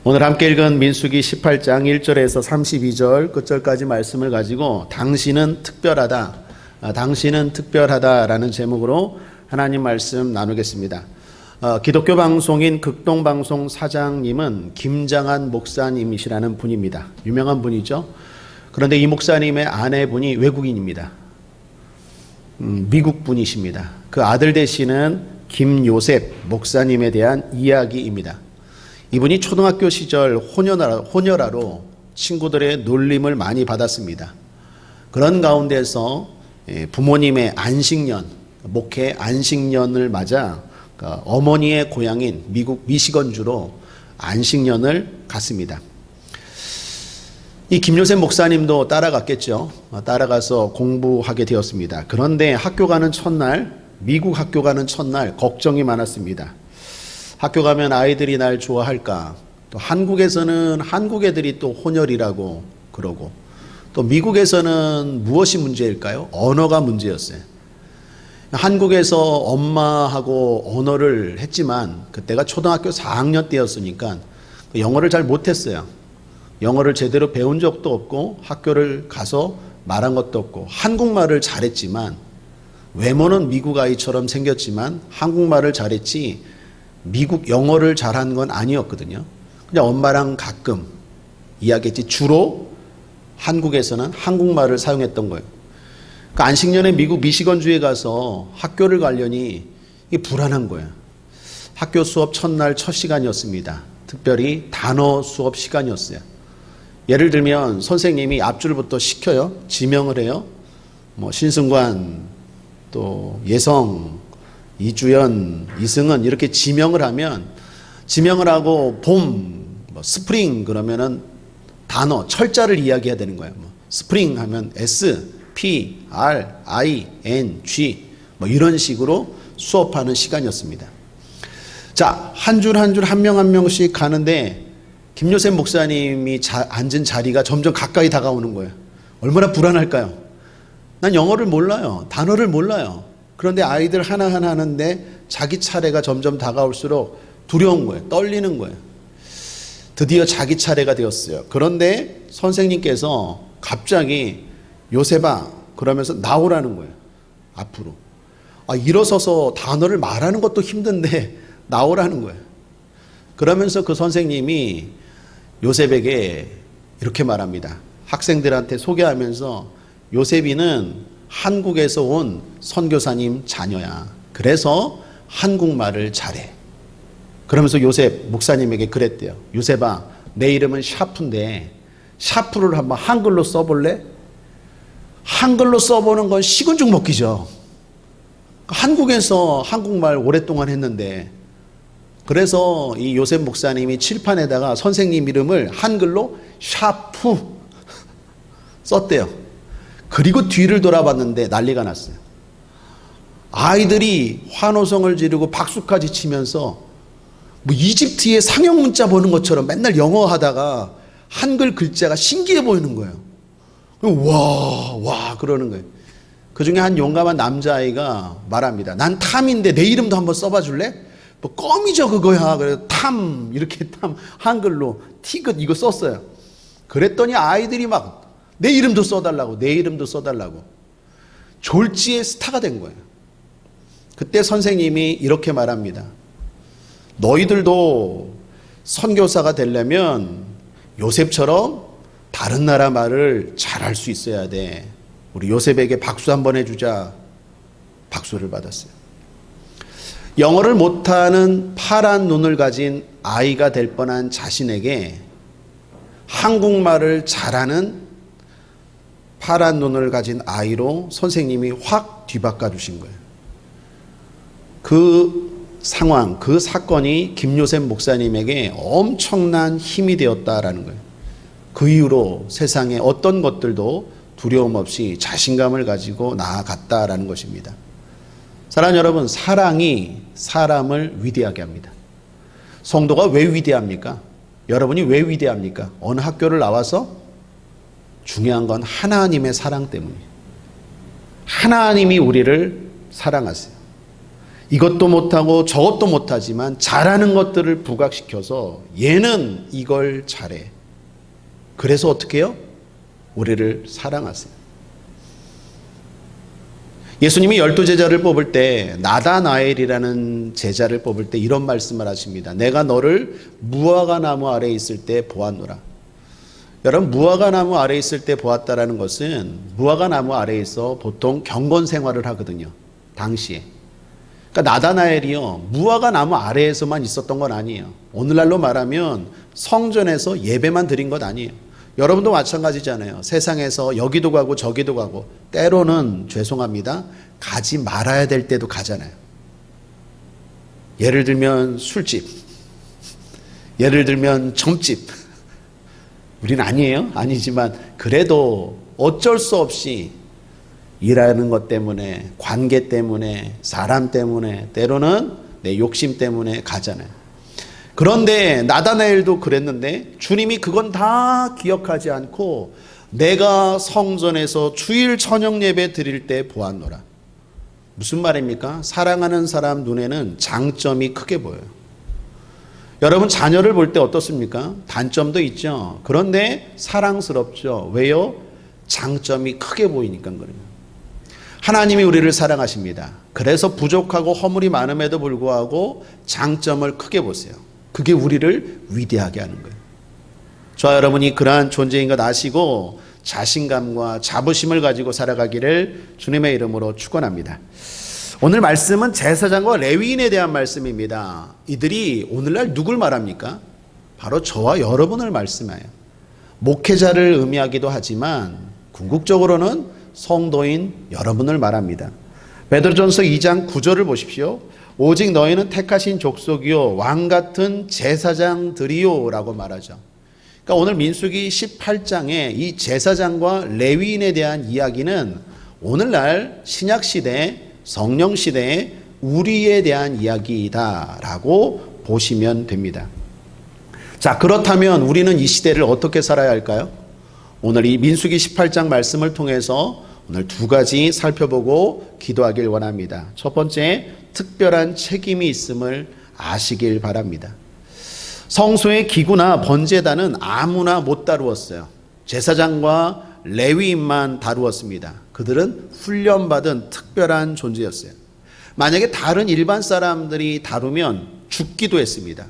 오늘 함께 읽은 민수기 18장 1절에서 32절 끝절까지 말씀을 가지고 당신은 특별하다라는 제목으로 하나님 말씀 나누겠습니다. 기독교 방송인 극동방송 사장님은 김장한 목사님이시라는 분입니다. 유명한 분이죠. 그런데 이 목사님의 아내분이 외국인입니다. 미국 분이십니다. 그 아들 되시는 김요셉 목사님에 대한 이야기입니다. 이분이 초등학교 시절 호녀라로 친구들의 놀림을 많이 받았습니다. 그런 가운데서 부모님의 안식년, 목회 안식년을 맞아 어머니의 고향인 미국 미시건주로 안식년을 갔습니다. 이 김요셉 목사님도 따라갔겠죠. 따라가서 공부하게 되었습니다. 그런데 미국 학교 가는 첫날 걱정이 많았습니다. 학교 가면 아이들이 날 좋아할까? 또 한국에서는 한국 애들이 또 혼혈이라고 그러고, 또 미국에서는 무엇이 문제일까요? 언어가 문제였어요. 한국에서 엄마하고 언어를 했지만 그때가 초등학교 4학년 때였으니까 영어를 잘 못했어요. 영어를 제대로 배운 적도 없고 학교를 가서 말한 것도 없고 한국말을 잘했지만, 외모는 미국 아이처럼 생겼지만 한국말을 잘했지 미국 영어를 잘한 건 아니었거든요. 그냥 엄마랑 가끔 이야기했지 주로 한국에서는 한국말을 사용했던 거예요. 그 안식년에 미국 미시건주에 가서 학교를 가려니 이게 불안한 거예요. 학교 수업 첫날 첫 시간이었습니다. 특별히 단어 수업 시간이었어요. 예를 들면 선생님이 앞줄부터 시켜요. 지명을 해요. 신승관, 또 예성, 이주연, 이승은 이렇게 지명을 하고 봄, 스프링 그러면은 단어, 철자를 이야기해야 되는 거예요. 스프링 하면 S, P, R, I, N, G 이런 식으로 수업하는 시간이었습니다. 자, 한 줄 한 명 한 명씩 가는데 김요셉 목사님이 앉은 자리가 점점 가까이 다가오는 거예요. 얼마나 불안할까요? 난 영어를 몰라요. 단어를 몰라요. 그런데 아이들 하나하나 하는데 자기 차례가 점점 다가올수록 두려운 거예요. 떨리는 거예요. 드디어 자기 차례가 되었어요. 그런데 선생님께서 갑자기 요셉아 그러면서 나오라는 거예요. 앞으로. 일어서서 단어를 말하는 것도 힘든데 나오라는 거예요. 그러면서 그 선생님이 요셉에게 이렇게 말합니다. 학생들한테 소개하면서 요셉이는 한국에서 온 선교사님 자녀야. 그래서 한국말을 잘해. 그러면서 요셉 목사님에게 그랬대요. 요셉아, 내 이름은 샤프인데 샤프를 한번 한글로 써볼래? 한글로 써보는 건 식은 죽 먹기죠. 한국에서 한국말 오랫동안 했는데, 그래서 이 요셉 목사님이 칠판에다가 선생님 이름을 한글로 샤프 썼대요. 그리고 뒤를 돌아봤는데 난리가 났어요. 아이들이 환호성을 지르고 박수까지 치면서 이집트의 상형 문자 보는 것처럼 맨날 영어 하다가 한글 글자가 신기해 보이는 거예요. 와 그러는 거예요. 그 중에 한 용감한 남자아이가 말합니다. 난 탐인데 내 이름도 한번 써봐 줄래? 껌이죠 그거야. 그래서 탐 이렇게 한글로 티귿 이거 썼어요. 그랬더니 아이들이 막 내 이름도 써달라고 졸지의 스타가 된 거예요. 그때 선생님이 이렇게 말합니다. 너희들도 선교사가 되려면 요셉처럼 다른 나라 말을 잘할 수 있어야 돼. 우리 요셉에게 박수 한번 해주자. 박수를 받았어요. 영어를 못하는 파란 눈을 가진 아이가 될 뻔한 자신에게 한국말을 잘하는 파란 눈을 가진 아이로 선생님이 확 뒤바꿔 주신 거예요. 그 상황, 그 사건이 김요셉 목사님에게 엄청난 힘이 되었다라는 거예요. 그 이후로 세상의 어떤 것들도 두려움 없이 자신감을 가지고 나아갔다라는 것입니다. 사랑하는 여러분, 사랑이 사람을 위대하게 합니다. 성도가 왜 위대합니까? 여러분이 왜 위대합니까? 어느 학교를 나와서? 중요한 건 하나님의 사랑 때문이에요. 하나님이 우리를 사랑하세요. 이것도 못하고 저것도 못하지만 잘하는 것들을 부각시켜서 얘는 이걸 잘해. 그래서 어떻게 해요? 우리를 사랑하세요. 예수님이 12제자를 뽑을 때 나다나엘이라는 제자를 뽑을 때 이런 말씀을 하십니다. 내가 너를 무화과 나무 아래에 있을 때 보았노라. 여러분, 무화과 나무 아래에 있을 때 보았다라는 것은 무화과 나무 아래에서 보통 경건 생활을 하거든요. 당시에. 그러니까 나다나엘이요, 무화과 나무 아래에서만 있었던 건 아니에요. 오늘날로 말하면 성전에서 예배만 드린 것 아니에요. 여러분도 마찬가지잖아요. 세상에서 여기도 가고 저기도 가고 때로는 죄송합니다, 가지 말아야 될 때도 가잖아요. 예를 들면 술집, 예를 들면 점집. 우리는 아니에요. 아니지만 그래도 어쩔 수 없이 일하는 것 때문에, 관계 때문에, 사람 때문에, 때로는 내 욕심 때문에 가잖아요. 그런데 나다나엘도 그랬는데 주님이 그건 다 기억하지 않고 내가 성전에서 주일 저녁 예배 드릴 때 보았노라. 무슨 말입니까? 사랑하는 사람 눈에는 장점이 크게 보여요. 여러분, 자녀를 볼 때 어떻습니까? 단점도 있죠. 그런데 사랑스럽죠. 왜요? 장점이 크게 보이니까 그래요. 하나님이 우리를 사랑하십니다. 그래서 부족하고 허물이 많음에도 불구하고 장점을 크게 보세요. 그게 우리를 위대하게 하는 거예요. 저와 여러분이 그러한 존재인 것 아시고 자신감과 자부심을 가지고 살아가기를 주님의 이름으로 축원합니다. 오늘 말씀은 제사장과 레위인에 대한 말씀입니다. 이들이 오늘날 누굴 말합니까? 바로 저와 여러분을 말씀해요. 목회자를 의미하기도 하지만 궁극적으로는 성도인 여러분을 말합니다. 베드로전서 2장 9절을 보십시오. 오직 너희는 택하신 족속이요 왕 같은 제사장들이요 라고 말하죠. 그러니까 오늘 민수기 18장에 이 제사장과 레위인에 대한 이야기는 오늘날 신약시대, 성령시대의 우리에 대한 이야기다라고 보시면 됩니다. 자, 그렇다면 우리는 이 시대를 어떻게 살아야 할까요? 오늘 이 민수기 18장 말씀을 통해서 오늘 두 가지 살펴보고 기도하길 원합니다. 첫 번째, 특별한 책임이 있음을 아시길 바랍니다. 성소의 기구나 번제단은 아무나 못 다루었어요. 제사장과 레위인만 다루었습니다. 그들은 훈련받은 특별한 존재였어요. 만약에 다른 일반 사람들이 다루면 죽기도 했습니다.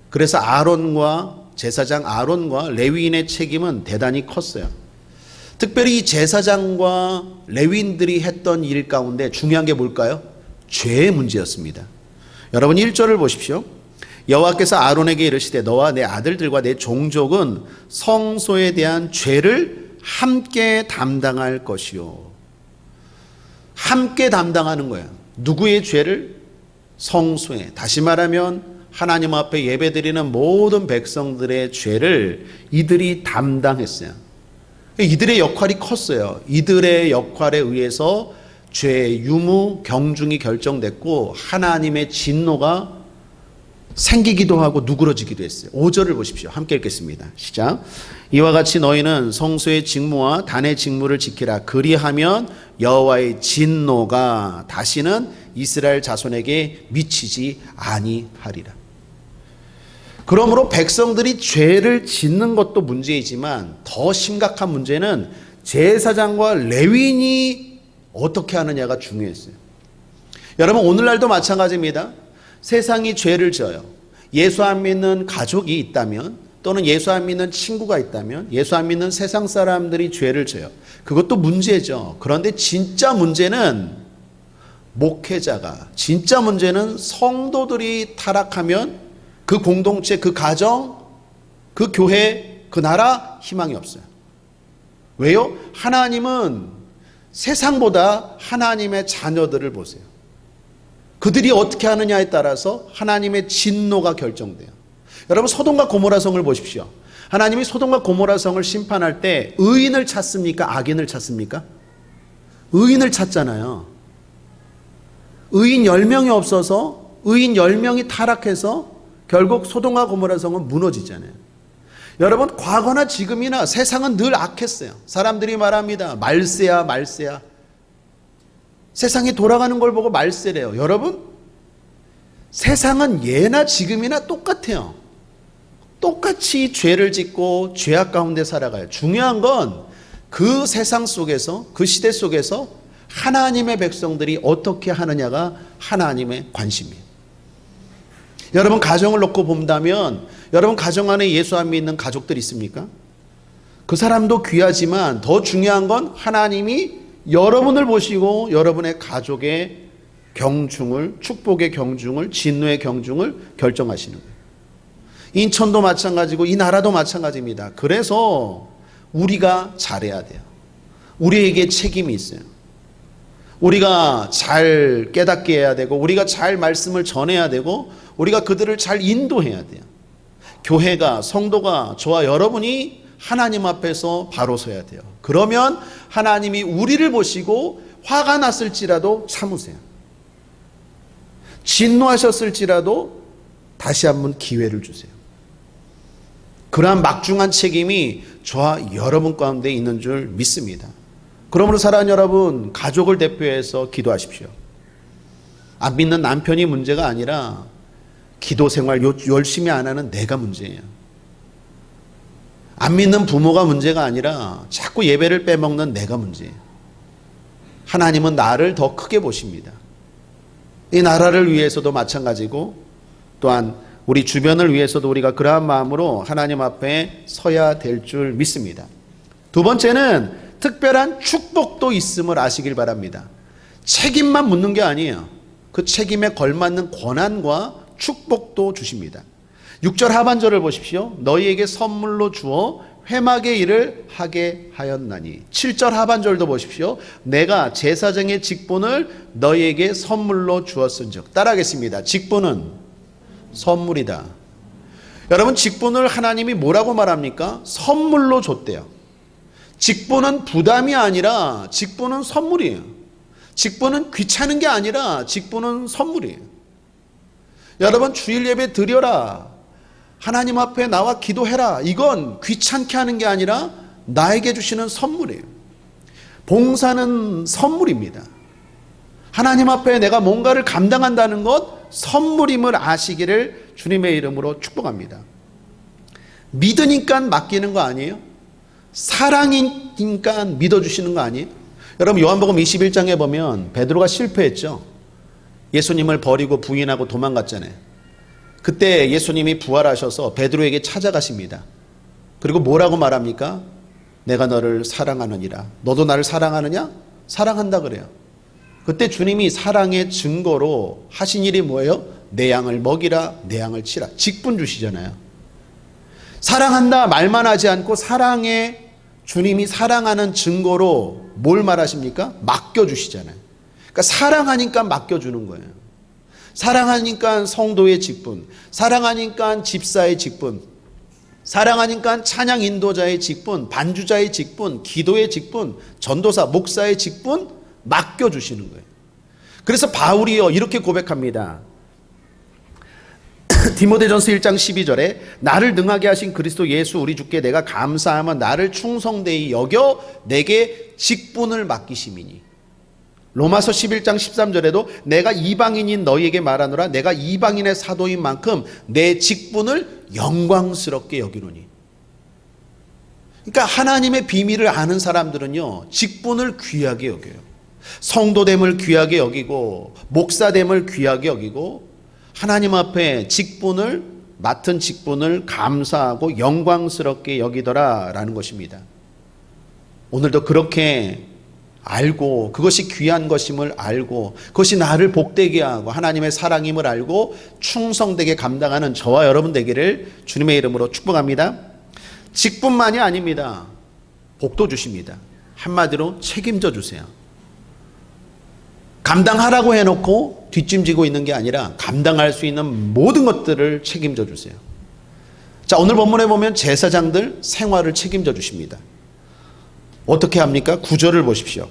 그래서 제사장 아론과 레위인의 책임은 대단히 컸어요. 특별히 이 제사장과 레위인들이 했던 일 가운데 중요한 게 뭘까요? 죄의 문제였습니다. 여러분 1절을 보십시오. 여호와께서 아론에게 이르시되 너와 내 아들들과 내 종족은 성소에 대한 죄를 함께 담당할 것이요. 함께 담당하는 거예요. 누구의 죄를? 성소에. 다시 말하면 하나님 앞에 예배드리는 모든 백성들의 죄를 이들이 담당했어요. 이들의 역할이 컸어요. 이들의 역할에 의해서 죄의 유무, 경중이 결정됐고 하나님의 진노가 생기기도 하고 누그러지기도 했어요. 5절을 보십시오. 함께 읽겠습니다. 시작. 이와 같이 너희는 성소의 직무와 단의 직무를 지키라. 그리하면 여호와의 진노가 다시는 이스라엘 자손에게 미치지 아니하리라. 그러므로 백성들이 죄를 짓는 것도 문제이지만 더 심각한 문제는 제사장과 레위인이 어떻게 하느냐가 중요했어요. 여러분 오늘날도 마찬가지입니다. 세상이 죄를 져요. 예수 안 믿는 가족이 있다면 또는 예수 안 믿는 친구가 있다면 예수 안 믿는 세상 사람들이 죄를 져요. 그것도 문제죠. 그런데 진짜 문제는 목회자가, 진짜 문제는 성도들이 타락하면 그 공동체, 그 가정, 그 교회, 그 나라 희망이 없어요. 왜요? 하나님은 세상보다 하나님의 자녀들을 보세요. 그들이 어떻게 하느냐에 따라서 하나님의 진노가 결정돼요. 여러분 소돔과 고모라 성을 보십시오. 하나님이 소돔과 고모라 성을 심판할 때 의인을 찾습니까? 악인을 찾습니까? 의인을 찾잖아요. 의인 10명이 없어서 의인 10명이 타락해서 결국 소돔과 고모라 성은 무너지잖아요. 여러분 과거나 지금이나 세상은 늘 악했어요. 사람들이 말합니다. 말세야 말세야. 세상이 돌아가는 걸 보고 말세래요. 여러분 세상은 예나 지금이나 똑같아요. 똑같이 죄를 짓고 죄악 가운데 살아가요. 중요한 건 그 세상 속에서, 그 시대 속에서 하나님의 백성들이 어떻게 하느냐가 하나님의 관심이에요. 여러분 가정을 놓고 본다면 여러분 가정 안에 예수 안 믿는 가족들 있습니까? 그 사람도 귀하지만 더 중요한 건 하나님이 여러분을 보시고 여러분의 가족의 경중을, 축복의 경중을, 진노의 경중을 결정하시는 거예요. 인천도 마찬가지고 이 나라도 마찬가지입니다. 그래서 우리가 잘해야 돼요. 우리에게 책임이 있어요. 우리가 잘 깨닫게 해야 되고 우리가 잘 말씀을 전해야 되고 우리가 그들을 잘 인도해야 돼요. 교회가, 성도가, 저와 여러분이 하나님 앞에서 바로 서야 돼요. 그러면 하나님이 우리를 보시고 화가 났을지라도 참으세요. 진노하셨을지라도 다시 한번 기회를 주세요. 그러한 막중한 책임이 저와 여러분 가운데 있는 줄 믿습니다. 그러므로 사랑하는 여러분, 가족을 대표해서 기도하십시오. 안 믿는 남편이 문제가 아니라 기도 생활 열심히 안 하는 내가 문제예요. 안 믿는 부모가 문제가 아니라 자꾸 예배를 빼먹는 내가 문제예요. 하나님은 나를 더 크게 보십니다. 이 나라를 위해서도 마찬가지고 또한 우리 주변을 위해서도 우리가 그러한 마음으로 하나님 앞에 서야 될 줄 믿습니다. 두 번째는 특별한 축복도 있음을 아시길 바랍니다. 책임만 묻는 게 아니에요. 그 책임에 걸맞는 권한과 축복도 주십니다. 6절 하반절을 보십시오. 너희에게 선물로 주어 회막의 일을 하게 하였나니. 7절 하반절도 보십시오. 내가 제사장의 직분을 너희에게 선물로 주었은즉. 따라하겠습니다. 직분은 선물이다. 여러분, 직분을 하나님이 뭐라고 말합니까? 선물로 줬대요. 직분은 부담이 아니라 직분은 선물이에요. 직분은 귀찮은 게 아니라 직분은 선물이에요. 여러분, 주일 예배 드려라, 하나님 앞에 나와 기도해라, 이건 귀찮게 하는 게 아니라 나에게 주시는 선물이에요. 봉사는 선물입니다. 하나님 앞에 내가 뭔가를 감당한다는 것 선물임을 아시기를 주님의 이름으로 축복합니다. 믿으니까 맡기는 거 아니에요? 사랑이니까 믿어주시는 거 아니에요? 여러분, 요한복음 21장에 보면 베드로가 실패했죠. 예수님을 버리고 부인하고 도망갔잖아요. 그때 예수님이 부활하셔서 베드로에게 찾아가십니다. 그리고 뭐라고 말합니까? 내가 너를 사랑하느니라. 너도 나를 사랑하느냐? 사랑한다 그래요. 그때 주님이 사랑의 증거로 하신 일이 뭐예요? 내 양을 먹이라, 내 양을 치라. 직분 주시잖아요. 사랑한다 말만 하지 않고 사랑의 주님이 사랑하는 증거로 뭘 말하십니까? 맡겨주시잖아요. 그러니까 사랑하니까 맡겨주는 거예요. 사랑하니까 성도의 직분, 사랑하니까 집사의 직분, 사랑하니까 찬양 인도자의 직분, 반주자의 직분, 기도의 직분, 전도사, 목사의 직분 맡겨주시는 거예요. 그래서 바울이요 이렇게 고백합니다. 디모데전서 1장 12절에 나를 능하게 하신 그리스도 예수 우리 주께 내가 감사하면 나를 충성되이 여겨 내게 직분을 맡기심이니. 로마서 11장 13절에도 내가 이방인인 너희에게 말하노라 내가 이방인의 사도인 만큼 내 직분을 영광스럽게 여기노니. 그러니까 하나님의 비밀을 아는 사람들은요 직분을 귀하게 여겨요. 성도됨을 귀하게 여기고 목사됨을 귀하게 여기고 하나님 앞에 직분을 맡은 직분을 감사하고 영광스럽게 여기더라라는 것입니다. 오늘도 그렇게 알고 그것이 귀한 것임을 알고 그것이 나를 복되게 하고 하나님의 사랑임을 알고 충성되게 감당하는 저와 여러분 되기를 주님의 이름으로 축복합니다. 직분만이 아닙니다. 복도 주십니다. 한마디로 책임져 주세요. 감당하라고 해놓고 뒷짐지고 있는 게 아니라 감당할 수 있는 모든 것들을 책임져 주세요. 자, 오늘 본문에 보면 제사장들 생활을 책임져 주십니다. 어떻게 합니까? 9절을 보십시오.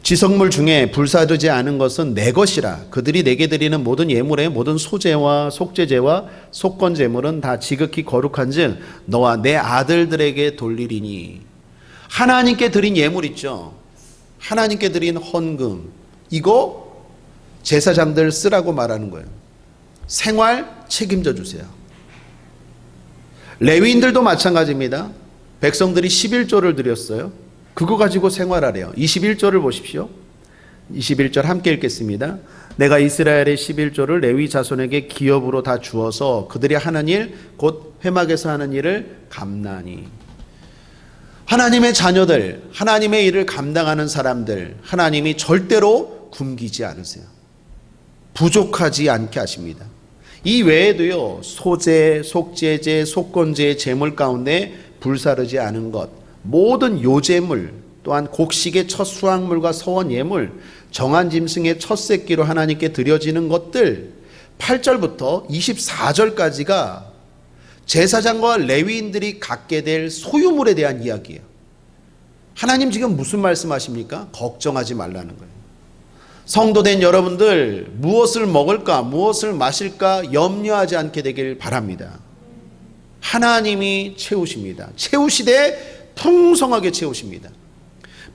지성물 중에 불사르지 않은 것은 내 것이라. 그들이 내게 드리는 모든 예물의 모든 소제와 속죄제와 속건제물은 다 지극히 거룩한 즉 너와 내 아들들에게 돌리리니. 하나님께 드린 예물 있죠. 하나님께 드린 헌금, 이거 제사장들 쓰라고 말하는 거예요. 생활 책임져 주세요. 레위인들도 마찬가지입니다. 백성들이 11조를 드렸어요. 그거 가지고 생활하래요. 21조를 보십시오. 21절 함께 읽겠습니다. 내가 이스라엘의 11조를 레위 자손에게 기업으로 다 주어서 그들이 하는 일 곧 회막에서 하는 일을 감나니. 하나님의 자녀들, 하나님의 일을 감당하는 사람들, 하나님이 절대로 굶기지 않으세요. 부족하지 않게 하십니다. 이 외에도요, 소제, 속죄제, 속건제의 제물 가운데 불사르지 않은 것, 모든 요제물, 또한 곡식의 첫 수확물과 서원 예물, 정한 짐승의 첫 새끼로 하나님께 드려지는 것들, 8절부터 24절까지가 제사장과 레위인들이 갖게 될 소유물에 대한 이야기예요. 하나님 지금 무슨 말씀하십니까? 걱정하지 말라는 거예요. 성도된 여러분들, 무엇을 먹을까, 무엇을 마실까 염려하지 않게 되길 바랍니다. 하나님이 채우십니다. 채우시되 풍성하게 채우십니다.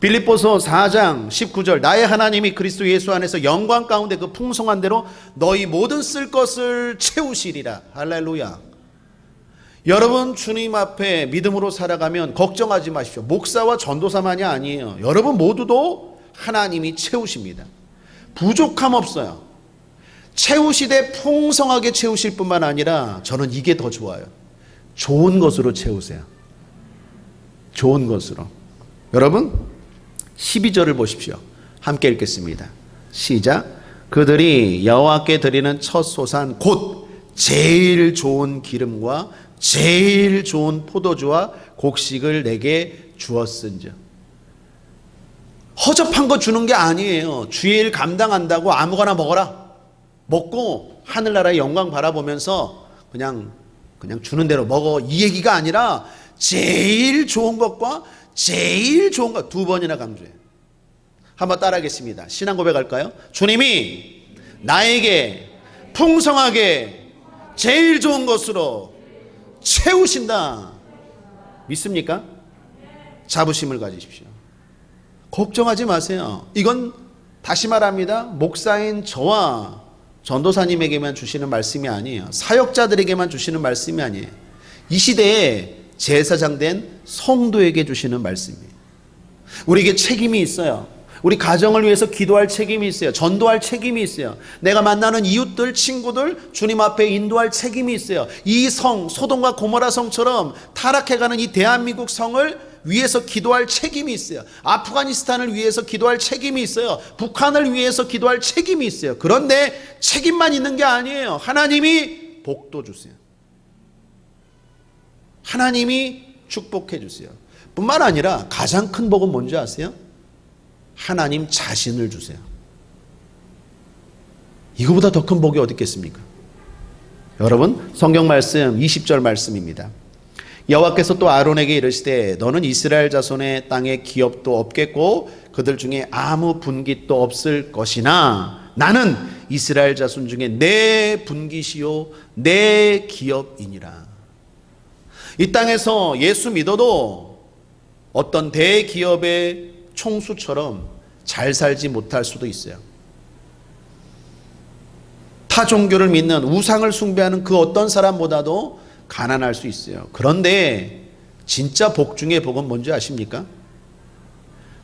빌립보서 4장 19절, 나의 하나님이 그리스도 예수 안에서 영광 가운데 그 풍성한 대로 너희 모든 쓸 것을 채우시리라. 할렐루야. 여러분, 주님 앞에 믿음으로 살아가면 걱정하지 마십시오. 목사와 전도사만이 아니에요. 여러분 모두도 하나님이 채우십니다. 부족함 없어요. 채우시되 풍성하게 채우실 뿐만 아니라 저는 이게 더 좋아요. 좋은 것으로 채우세요. 좋은 것으로. 여러분 12절을 보십시오. 함께 읽겠습니다. 시작. 그들이 여호와께 드리는 첫 소산 곧 제일 좋은 기름과 제일 좋은 포도주와 곡식을 내게 주었은즉. 허접한 거 주는 게 아니에요. 주의 일 감당한다고 아무거나 먹어라. 먹고 하늘나라의 영광 바라보면서 그냥 주는 대로 먹어, 이 얘기가 아니라 제일 좋은 것과 제일 좋은 것, 두 번이나 강조해요. 한번 따라하겠습니다. 신앙 고백할까요? 주님이 나에게 풍성하게 제일 좋은 것으로 채우신다. 믿습니까? 자부심을 가지십시오. 걱정하지 마세요. 이건 다시 말합니다. 목사인 저와 전도사님에게만 주시는 말씀이 아니에요. 사역자들에게만 주시는 말씀이 아니에요. 이 시대에 제사장 된 성도에게 주시는 말씀이에요. 우리에게 책임이 있어요. 우리 가정을 위해서 기도할 책임이 있어요. 전도할 책임이 있어요. 내가 만나는 이웃들, 친구들 주님 앞에 인도할 책임이 있어요. 이 성, 소돔과 고모라 성처럼 타락해가는 이 대한민국 성을 위해서 기도할 책임이 있어요. 아프가니스탄을 위해서 기도할 책임이 있어요. 북한을 위해서 기도할 책임이 있어요. 그런데 책임만 있는 게 아니에요. 하나님이 복도 주세요. 하나님이 축복해 주세요. 뿐만 아니라 가장 큰 복은 뭔지 아세요? 하나님 자신을 주세요. 이거보다 더 큰 복이 어디 있겠습니까? 여러분, 성경 말씀 20절 말씀입니다. 여호와께서 또 아론에게 이르시되 너는 이스라엘 자손의 땅에 기업도 없겠고 그들 중에 아무 분깃도 없을 것이나 나는 이스라엘 자손 중에 내 분깃이요 내 기업이니라. 이 땅에서 예수 믿어도 어떤 대기업의 총수처럼 잘 살지 못할 수도 있어요. 타 종교를 믿는, 우상을 숭배하는 그 어떤 사람보다도 가난할 수 있어요. 그런데 진짜 복 중의 복은 뭔지 아십니까?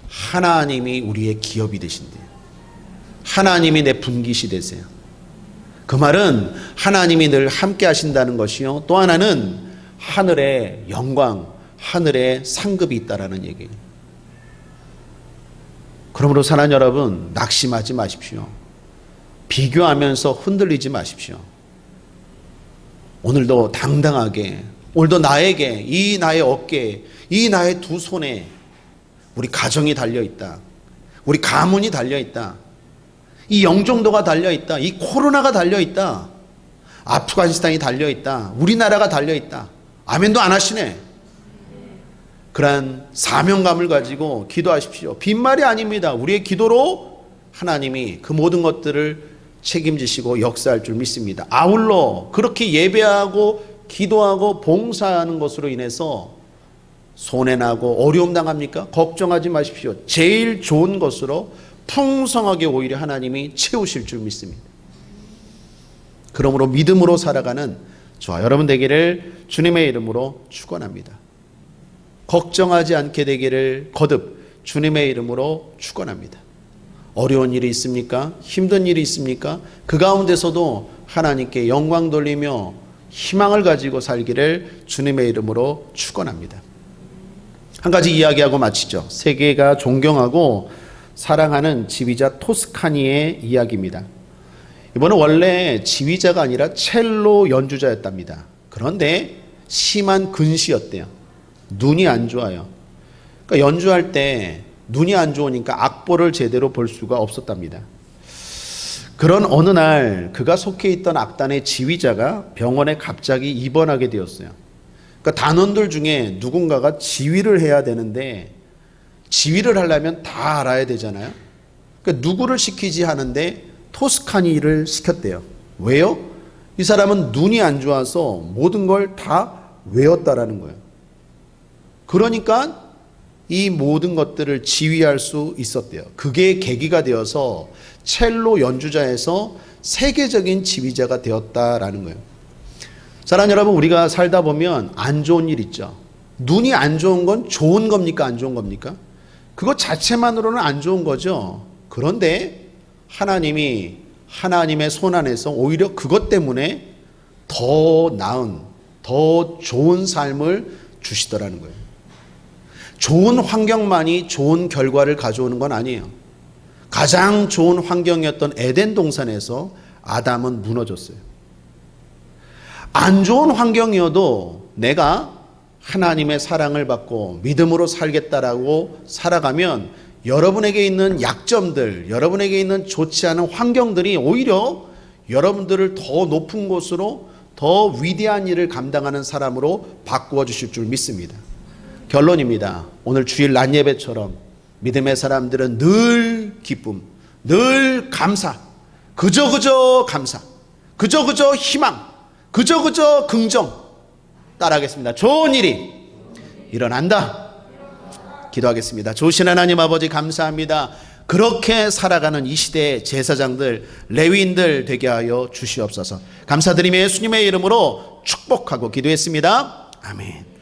하나님이 우리의 기업이 되신대요. 하나님이 내 분깃이 되세요. 그 말은 하나님이 늘 함께 하신다는 것이요, 또 하나는 하늘의 영광, 하늘의 상급이 있다라는 얘기예요. 그러므로 사랑하는 여러분, 낙심하지 마십시오. 비교하면서 흔들리지 마십시오. 오늘도 당당하게, 오늘도 나에게, 이 나의 어깨에, 이 나의 두 손에 우리 가정이 달려있다. 우리 가문이 달려있다. 이 영종도가 달려있다. 이 코로나가 달려있다. 아프가니스탄이 달려있다. 우리나라가 달려있다. 아멘도 안 하시네. 그러한 사명감을 가지고 기도하십시오. 빈말이 아닙니다. 우리의 기도로 하나님이 그 모든 것들을 책임지시고 역사할 줄 믿습니다. 아울러 그렇게 예배하고 기도하고 봉사하는 것으로 인해서 손해나고 어려움 당합니까? 걱정하지 마십시오. 제일 좋은 것으로 풍성하게 오히려 하나님이 채우실 줄 믿습니다. 그러므로 믿음으로 살아가는 저와 여러분 되기를 주님의 이름으로 축원합니다. 걱정하지 않게 되기를 거듭 주님의 이름으로 축원합니다. 어려운 일이 있습니까? 힘든 일이 있습니까? 그 가운데서도 하나님께 영광 돌리며 희망을 가지고 살기를 주님의 이름으로 축원합니다. 한 가지 이야기하고 마치죠. 세계가 존경하고 사랑하는 지휘자 토스카니의 이야기입니다. 이번은 원래 지휘자가 아니라 첼로 연주자였답니다. 그런데 심한 근시였대요. 눈이 안 좋아요. 그러니까 연주할 때 눈이 안 좋으니까 악보를 제대로 볼 수가 없었답니다. 그런 어느 날 그가 속해 있던 악단의 지휘자가 병원에 갑자기 입원하게 되었어요. 그러니까 단원들 중에 누군가가 지휘를 해야 되는데 지휘를 하려면 다 알아야 되잖아요. 그러니까 누구를 시키지 하는데 토스카니를 시켰대요. 왜요? 이 사람은 눈이 안 좋아서 모든 걸 다 외웠다라는 거예요. 그러니까 이 모든 것들을 지휘할 수 있었대요. 그게 계기가 되어서 첼로 연주자에서 세계적인 지휘자가 되었다라는 거예요. 사랑하는 여러분, 우리가 살다 보면 안 좋은 일 있죠. 눈이 안 좋은 건 좋은 겁니까? 안 좋은 겁니까? 그것 자체만으로는 안 좋은 거죠. 그런데 하나님이 하나님의 손 안에서 오히려 그것 때문에 더 나은, 더 좋은 삶을 주시더라는 거예요. 좋은 환경만이 좋은 결과를 가져오는 건 아니에요. 가장 좋은 환경이었던 에덴 동산에서 아담은 무너졌어요. 안 좋은 환경이어도 내가 하나님의 사랑을 받고 믿음으로 살겠다라고 살아가면 여러분에게 있는 약점들, 여러분에게 있는 좋지 않은 환경들이 오히려 여러분들을 더 높은 곳으로 더 위대한 일을 감당하는 사람으로 바꾸어 주실 줄 믿습니다. 결론입니다. 오늘 주일 낮 예배처럼 믿음의 사람들은 늘 기쁨, 늘 감사, 그저 감사, 그저 희망, 그저 긍정 따라하겠습니다. 좋은 일이 일어난다. 기도하겠습니다. 좋으신 하나님 아버지 감사합니다. 그렇게 살아가는 이 시대의 제사장들, 레위인들 되게 하여 주시옵소서. 감사드리며 예수님의 이름으로 축복하고 기도했습니다. 아멘.